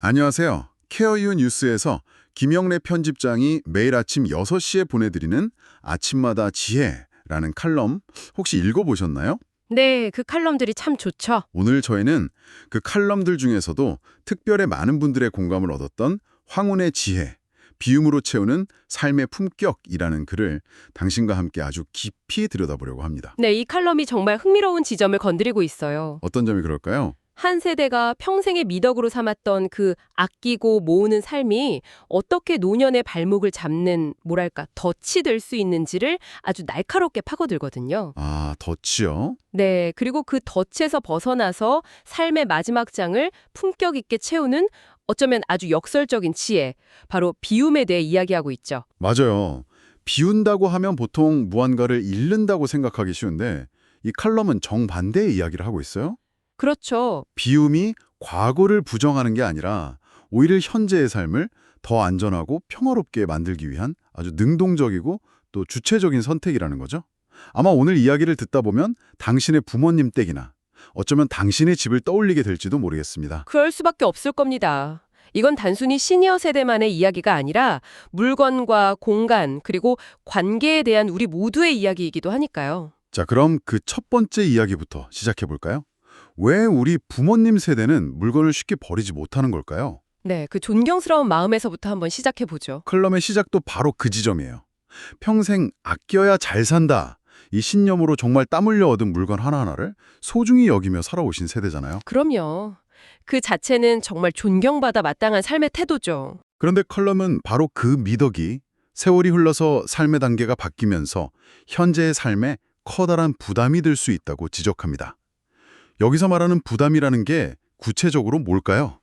안녕하세요. 케어유 뉴스에서 김영래 편집장이 매일 아침 6시에 보내드리는 아침마다 지혜라는 칼럼 혹시 읽어보셨나요? 네, 그 칼럼들이 참 좋죠. 오늘 저희는 그 칼럼들 중에서도 특별히 많은 분들의 공감을 얻었던 황혼의 지혜, 비움으로 채우는 삶의 품격이라는 글을 당신과 함께 아주 깊이 들여다보려고 합니다. 네, 이 칼럼이 정말 흥미로운 지점을 건드리고 있어요. 어떤 점이 그럴까요? 한 세대가 평생의 미덕으로 삼았던 그 아끼고 모으는 삶이 어떻게 노년의 발목을 잡는, 뭐랄까, 덫이 될 수 있는지를 아주 날카롭게 파고들거든요. 아, 덫이요? 네, 그리고 그 덫에서 벗어나서 삶의 마지막 장을 품격 있게 채우는 어쩌면 아주 역설적인 지혜, 바로 비움에 대해 이야기하고 있죠. 맞아요. 비운다고 하면 보통 무언가를 잃는다고 생각하기 쉬운데 이 칼럼은 정반대의 이야기를 하고 있어요. 그렇죠. 비움이 과거를 부정하는 게 아니라 오히려 현재의 삶을 더 안전하고 평화롭게 만들기 위한 아주 능동적이고 또 주체적인 선택이라는 거죠. 아마 오늘 이야기를 듣다 보면 당신의 부모님 댁이나 어쩌면 당신의 집을 떠올리게 될지도 모르겠습니다. 그럴 수밖에 없을 겁니다. 이건 단순히 시니어 세대만의 이야기가 아니라 물건과 공간, 그리고 관계에 대한 우리 모두의 이야기이기도 하니까요. 자, 그럼 그 첫 번째 이야기부터 시작해 볼까요? 왜 우리 부모님 세대는 물건을 쉽게 버리지 못하는 걸까요? 네, 그 존경스러운 마음에서부터 한번 시작해 보죠. 클럼의 시작도 바로 그 지점이에요. 평생 아껴야 잘 산다. 이 신념으로 정말 땀 흘려 얻은 물건 하나하나를 소중히 여기며 살아오신 세대잖아요. 그럼요. 그 자체는 정말 존경받아 마땅한 삶의 태도죠. 그런데 컬럼은 바로 그 미덕이 세월이 흘러서 삶의 단계가 바뀌면서 현재의 삶에 커다란 부담이 될 수 있다고 지적합니다. 여기서 말하는 부담이라는 게 구체적으로 뭘까요?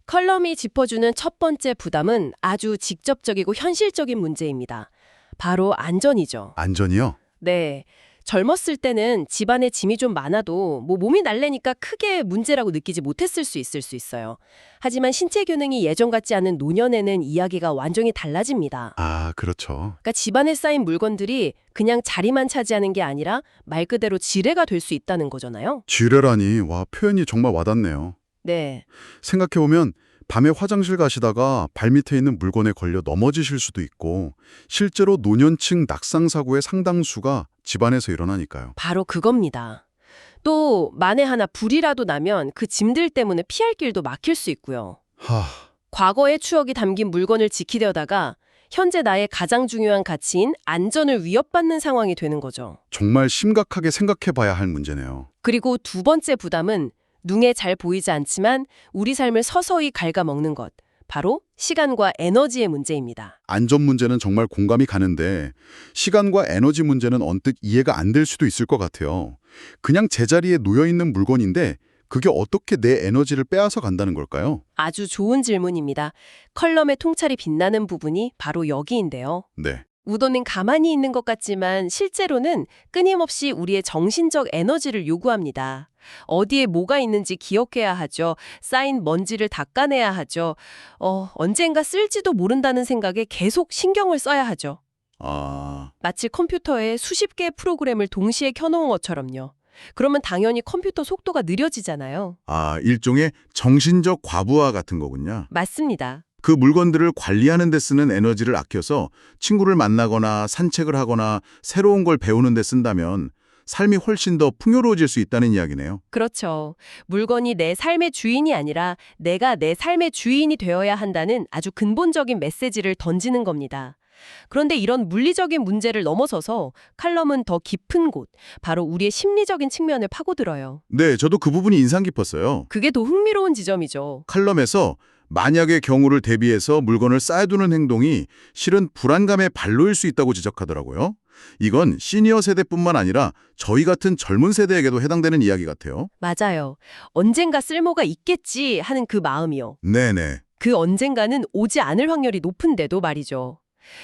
컬럼이 짚어주는 첫 번째 부담은 아주 직접적이고 현실적인 문제입니다. 바로 안전이죠. 안전이요? 네. 젊었을 때는 집안에 짐이 좀 많아도 몸이 날래니까 크게 문제라고 느끼지 못했을 수 있어요. 하지만 신체 기능이 예전 같지 않은 노년에는 이야기가 완전히 달라집니다. 아, 그렇죠. 그러니까 집안에 쌓인 물건들이 그냥 자리만 차지하는 게 아니라 말 그대로 지뢰가 될 수 있다는 거잖아요. 지뢰라니, 와, 표현이 정말 와닿네요. 네. 생각해보면 밤에 화장실 가시다가 발밑에 있는 물건에 걸려 넘어지실 수도 있고 실제로 노년층 낙상사고의 상당수가 집안에서 일어나니까요. 바로 그겁니다. 또 만에 하나 불이라도 나면 그 짐들 때문에 피할 길도 막힐 수 있고요. 하, 과거의 추억이 담긴 물건을 지키려다가 현재 나의 가장 중요한 가치인 안전을 위협받는 상황이 되는 거죠. 정말 심각하게 생각해봐야 할 문제네요. 그리고 두 번째 부담은 눈에 잘 보이지 않지만 우리 삶을 서서히 갉아먹는 것. 바로 시간과 에너지의 문제입니다. 안전 문제는 정말 공감이 가는데 시간과 에너지 문제는 언뜻 이해가 안 될 수도 있을 것 같아요. 그냥 제자리에 놓여있는 물건인데 그게 어떻게 내 에너지를 빼앗아 간다는 걸까요? 아주 좋은 질문입니다. 컬럼의 통찰이 빛나는 부분이 바로 여기인데요. 네. 우도는 가만히 있는 것 같지만 실제로는 끊임없이 우리의 정신적 에너지를 요구합니다. 어디에 뭐가 있는지 기억해야 하죠. 쌓인 먼지를 닦아내야 하죠. 언젠가 쓸지도 모른다는 생각에 계속 신경을 써야 하죠. 아, 마치 컴퓨터에 수십 개의 프로그램을 동시에 켜놓은 것처럼요. 그러면 당연히 컴퓨터 속도가 느려지잖아요. 일종의 정신적 과부하 같은 거군요. 맞습니다. 그 물건들을 관리하는 데 쓰는 에너지를 아껴서 친구를 만나거나 산책을 하거나 새로운 걸 배우는 데 쓴다면 삶이 훨씬 더 풍요로워질 수 있다는 이야기네요. 그렇죠. 물건이 내 삶의 주인이 아니라 내가 내 삶의 주인이 되어야 한다는 아주 근본적인 메시지를 던지는 겁니다. 그런데 이런 물리적인 문제를 넘어서서 칼럼은 더 깊은 곳, 바로 우리의 심리적인 측면을 파고들어요. 네, 저도 그 부분이 인상 깊었어요. 그게 더 흥미로운 지점이죠. 칼럼에서 만약의 경우를 대비해서 물건을 쌓아두는 행동이 실은 불안감의 발로일 수 있다고 지적하더라고요. 이건 시니어 세대뿐만 아니라 저희 같은 젊은 세대에게도 해당되는 이야기 같아요. 맞아요. 언젠가 쓸모가 있겠지 하는 그 마음이요. 네네. 그 언젠가는 오지 않을 확률이 높은데도 말이죠.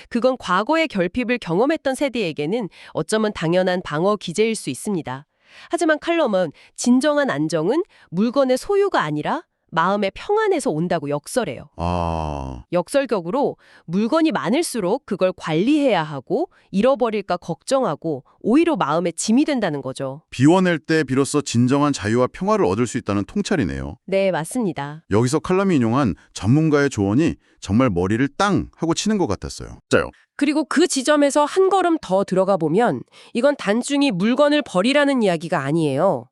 그건 과거의 결핍을 경험했던 세대에게는 어쩌면 당연한 방어 기제일 수 있습니다. 하지만 칼럼은 진정한 안정은 물건의 소유가 아니라 마음의 평안에서 온다고 역설해요. 아, 역설격으로 물건이 많을수록 그걸 관리해야 하고 잃어버릴까 걱정하고 오히려 마음에 짐이 된다는 거죠. 비워낼 때 비로소 진정한 자유와 평화를 얻을 수 있다는 통찰이네요. 네, 맞습니다. 여기서 칼럼이 인용한 전문가의 조언이 정말 머리를 땅 하고 치는 것 같았어요. 진짜요. 그리고 그 지점에서 한 걸음 더 들어가 보면 이건 단순히 물건을 버리라는 이야기가 아니에요.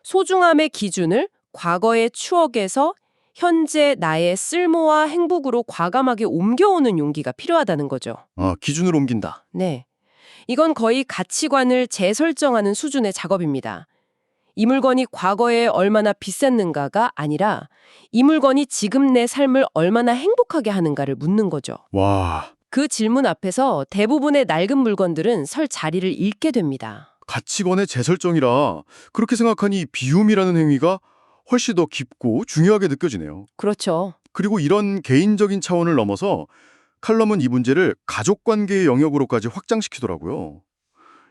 소중함의 기준을 과거의 추억에서 현재 나의 쓸모와 행복으로 과감하게 옮겨오는 용기가 필요하다는 거죠. 아, 기준을 옮긴다. 네. 이건 거의 가치관을 재설정하는 수준의 작업입니다. 이 물건이 과거에 얼마나 비쌌는가가 아니라 이 물건이 지금 내 삶을 얼마나 행복하게 하는가를 묻는 거죠. 와, 그 질문 앞에서 대부분의 낡은 물건들은 설 자리를 잃게 됩니다. 가치관의 재설정이라 그렇게 생각하니 비움이라는 행위가 훨씬 더 깊고 중요하게 느껴지네요. 그렇죠. 그리고 이런 개인적인 차원을 넘어서 칼럼은 이 문제를 가족관계의 영역으로까지 확장시키더라고요.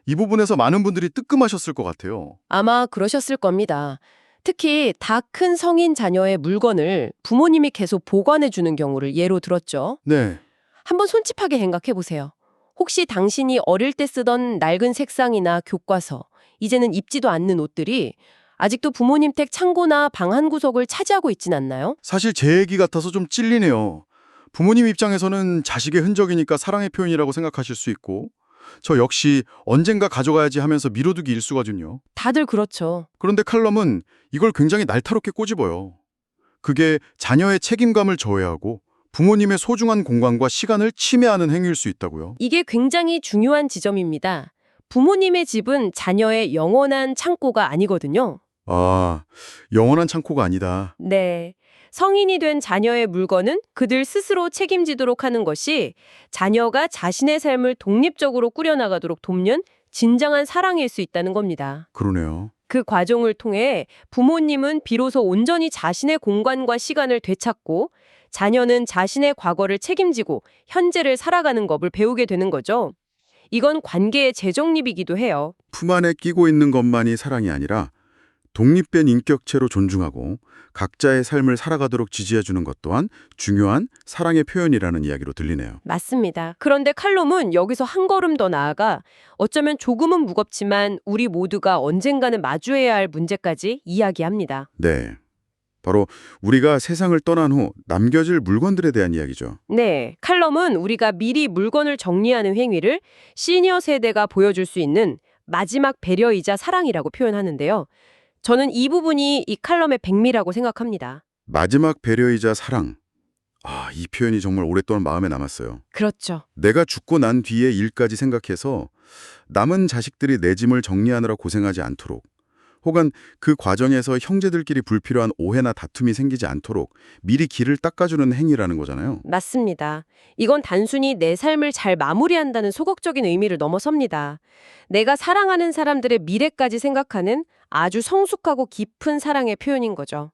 이 부분에서 많은 분들이 뜨끔하셨을 것 같아요. 아마 그러셨을 겁니다. 특히 다 큰 성인 자녀의 물건을 부모님이 계속 보관해 주는 경우를 예로 들었죠. 네. 한번 손짓하게 생각해 보세요. 혹시 당신이 어릴 때 쓰던 낡은 책상이나 교과서, 이제는 입지도 않는 옷들이 아직도 부모님 댁 창고나 방 한 구석을 차지하고 있진 않나요? 사실 제 얘기 같아서 좀 찔리네요. 부모님 입장에서는 자식의 흔적이니까 사랑의 표현이라고 생각하실 수 있고 저 역시 언젠가 가져가야지 하면서 미뤄두기 일쑤거든요. 다들 그렇죠. 그런데 칼럼은 이걸 굉장히 날카롭게 꼬집어요. 그게 자녀의 책임감을 저해하고 부모님의 소중한 공간과 시간을 침해하는 행위일 수 있다고요. 이게 굉장히 중요한 지점입니다. 부모님의 집은 자녀의 영원한 창고가 아니거든요. 아, 영원한 창고가 아니다. 네. 성인이 된 자녀의 물건은 그들 스스로 책임지도록 하는 것이 자녀가 자신의 삶을 독립적으로 꾸려나가도록 돕는 진정한 사랑일 수 있다는 겁니다. 그러네요. 그 과정을 통해 부모님은 비로소 온전히 자신의 공간과 시간을 되찾고 자녀는 자신의 과거를 책임지고 현재를 살아가는 법을 배우게 되는 거죠. 이건 관계의 재정립이기도 해요. 품 안에 끼고 있는 것만이 사랑이 아니라 독립된 인격체로 존중하고 각자의 삶을 살아가도록 지지해주는 것 또한 중요한 사랑의 표현이라는 이야기로 들리네요. 맞습니다. 그런데 칼럼은 여기서 한 걸음 더 나아가 어쩌면 조금은 무겁지만 우리 모두가 언젠가는 마주해야 할 문제까지 이야기합니다. 네. 바로 우리가 세상을 떠난 후 남겨질 물건들에 대한 이야기죠. 네, 칼럼은 우리가 미리 물건을 정리하는 행위를 시니어 세대가 보여줄 수 있는 마지막 배려이자 사랑이라고 표현하는데요. 저는 이 부분이 이 칼럼의 백미라고 생각합니다. 마지막 배려이자 사랑. 아, 이 표현이 정말 오랫동안 마음에 남았어요. 그렇죠. 내가 죽고 난 뒤의 일까지 생각해서 남은 자식들이 내 짐을 정리하느라 고생하지 않도록 혹은 그 과정에서 형제들끼리 불필요한 오해나 다툼이 생기지 않도록 미리 길을 닦아주는 행위라는 거잖아요. 맞습니다. 이건 단순히 내 삶을 잘 마무리한다는 소극적인 의미를 넘어섭니다. 내가 사랑하는 사람들의 미래까지 생각하는 아주 성숙하고 깊은 사랑의 표현인 거죠.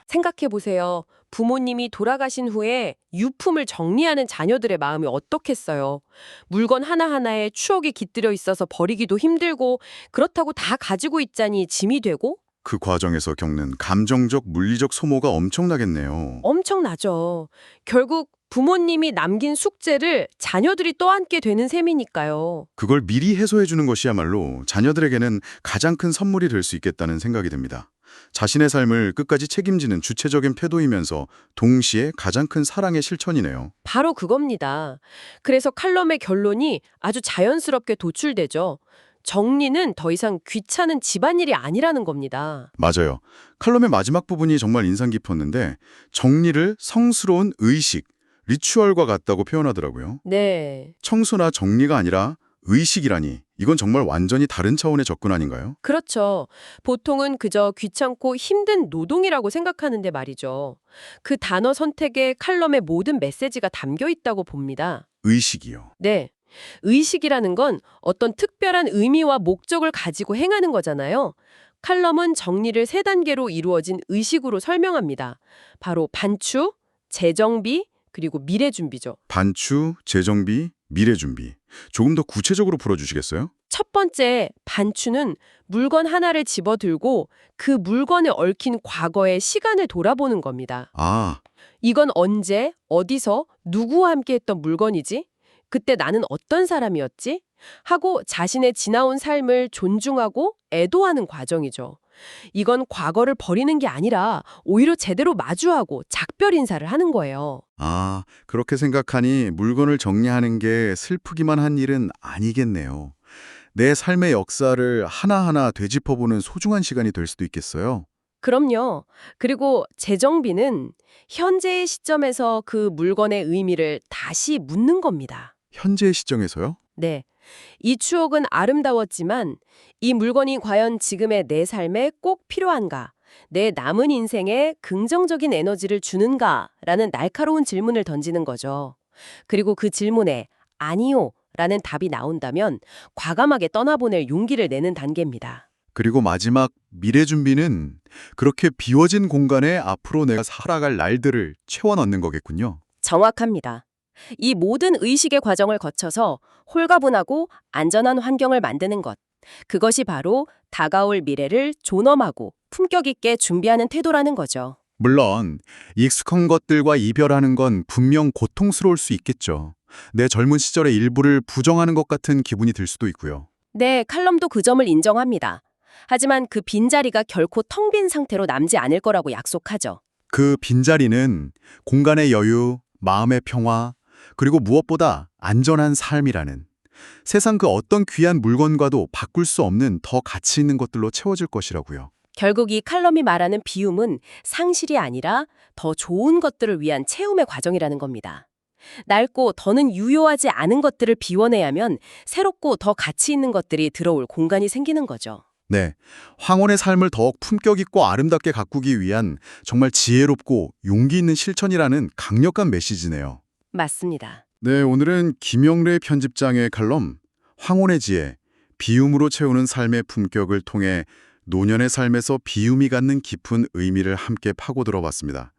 생각해 보세요. 부모님이 돌아가신 후에 유품을 정리하는 자녀들의 마음이 어떻겠어요. 물건 하나하나에 추억이 깃들여 있어서 버리기도 힘들고 그렇다고 다 가지고 있자니 짐이 되고 그 과정에서 겪는 감정적, 물리적 소모가 엄청나겠네요. 엄청나죠. 결국 부모님이 남긴 숙제를 자녀들이 떠안게 되는 셈이니까요. 그걸 미리 해소해 주는 것이야말로 자녀들에게는 가장 큰 선물이 될 수 있겠다는 생각이 듭니다. 자신의 삶을 끝까지 책임지는 주체적인 태도이면서 동시에 가장 큰 사랑의 실천이네요. 바로 그겁니다. 그래서 칼럼의 결론이 아주 자연스럽게 도출되죠. 정리는 더 이상 귀찮은 집안일이 아니라는 겁니다. 맞아요. 칼럼의 마지막 부분이 정말 인상 깊었는데 정리를 성스러운 의식, 리추얼과 같다고 표현하더라고요. 네. 청소나 정리가 아니라 의식이라니 이건 정말 완전히 다른 차원의 접근 아닌가요? 그렇죠. 보통은 그저 귀찮고 힘든 노동이라고 생각하는데 말이죠. 그 단어 선택에 칼럼의 모든 메시지가 담겨 있다고 봅니다. 의식이요. 네. 의식이라는 건 어떤 특별한 의미와 목적을 가지고 행하는 거잖아요. 칼럼은 정리를 세 단계로 이루어진 의식으로 설명합니다. 바로 반추, 재정비, 그리고 미래 준비죠. 반추, 재정비, 미래 준비. 조금 더 구체적으로 풀어주시겠어요? 첫 번째, 반추는 물건 하나를 집어들고 그 물건에 얽힌 과거의 시간을 돌아보는 겁니다. 아, 이건 언제, 어디서, 누구와 함께 했던 물건이지? 그때 나는 어떤 사람이었지? 하고 자신의 지나온 삶을 존중하고 애도하는 과정이죠. 이건 과거를 버리는 게 아니라 오히려 제대로 마주하고 작별 인사를 하는 거예요. 그렇게 생각하니 물건을 정리하는 게 슬프기만 한 일은 아니겠네요. 내 삶의 역사를 하나하나 되짚어보는 소중한 시간이 될 수도 있겠어요. 그럼요. 그리고 재정비는 현재의 시점에서 그 물건의 의미를 다시 묻는 겁니다. 현재의 시점에서요? 네. 이 추억은 아름다웠지만 이 물건이 과연 지금의 내 삶에 꼭 필요한가? 내 남은 인생에 긍정적인 에너지를 주는가라는 날카로운 질문을 던지는 거죠. 그리고 그 질문에 아니요 라는 답이 나온다면 과감하게 떠나보낼 용기를 내는 단계입니다. 그리고 마지막 미래 준비는 그렇게 비워진 공간에 앞으로 내가 살아갈 날들을 채워 넣는 거겠군요. 정확합니다. 이 모든 의식의 과정을 거쳐서 홀가분하고 안전한 환경을 만드는 것. 그것이 바로 다가올 미래를 존엄하고 품격 있게 준비하는 태도라는 거죠. 물론 익숙한 것들과 이별하는 건 분명 고통스러울 수 있겠죠. 내 젊은 시절의 일부를 부정하는 것 같은 기분이 들 수도 있고요. 네, 칼럼도 그 점을 인정합니다. 하지만 그 빈자리가 결코 텅 빈 상태로 남지 않을 거라고 약속하죠. 그 빈자리는 공간의 여유, 마음의 평화, 그리고 무엇보다 안전한 삶이라는 세상 그 어떤 귀한 물건과도 바꿀 수 없는 더 가치 있는 것들로 채워질 것이라고요. 결국 이 칼럼이 말하는 비움은 상실이 아니라 더 좋은 것들을 위한 체험의 과정이라는 겁니다. 낡고 더는 유효하지 않은 것들을 비워내야면 새롭고 더 가치 있는 것들이 들어올 공간이 생기는 거죠. 네, 황혼의 삶을 더욱 품격 있고 아름답게 가꾸기 위한 정말 지혜롭고 용기 있는 실천이라는 강력한 메시지네요. 맞습니다. 네, 오늘은 김영래 편집장의 칼럼 황혼의 지혜, 비움으로 채우는 삶의 품격을 통해 노년의 삶에서 비움이 갖는 깊은 의미를 함께 파고들어 봤습니다.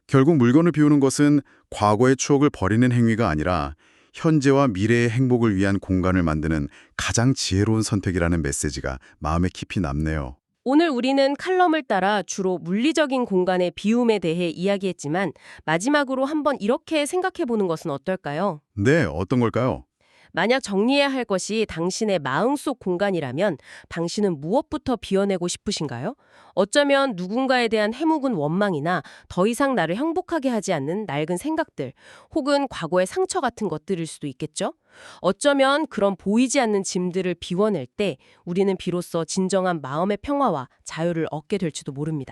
결국 물건을 비우는 것은 과거의 추억을 버리는 행위가 아니라 현재와 미래의 행복을 위한 공간을 만드는 가장 지혜로운 선택이라는 메시지가 마음에 깊이 남네요. 오늘 우리는 칼럼을 따라 주로 물리적인 공간의 비움에 대해 이야기했지만 마지막으로 한번 이렇게 생각해 보는 것은 어떨까요? 네, 어떤 걸까요? 만약 정리해야 할 것이 당신의 마음속 공간이라면 당신은 무엇부터 비워내고 싶으신가요? 어쩌면 누군가에 대한 해묵은 원망이나 더 이상 나를 행복하게 하지 않는 낡은 생각들, 혹은 과거의 상처 같은 것들일 수도 있겠죠? 어쩌면 그런 보이지 않는 짐들을 비워낼 때 우리는 비로소 진정한 마음의 평화와 자유를 얻게 될지도 모릅니다.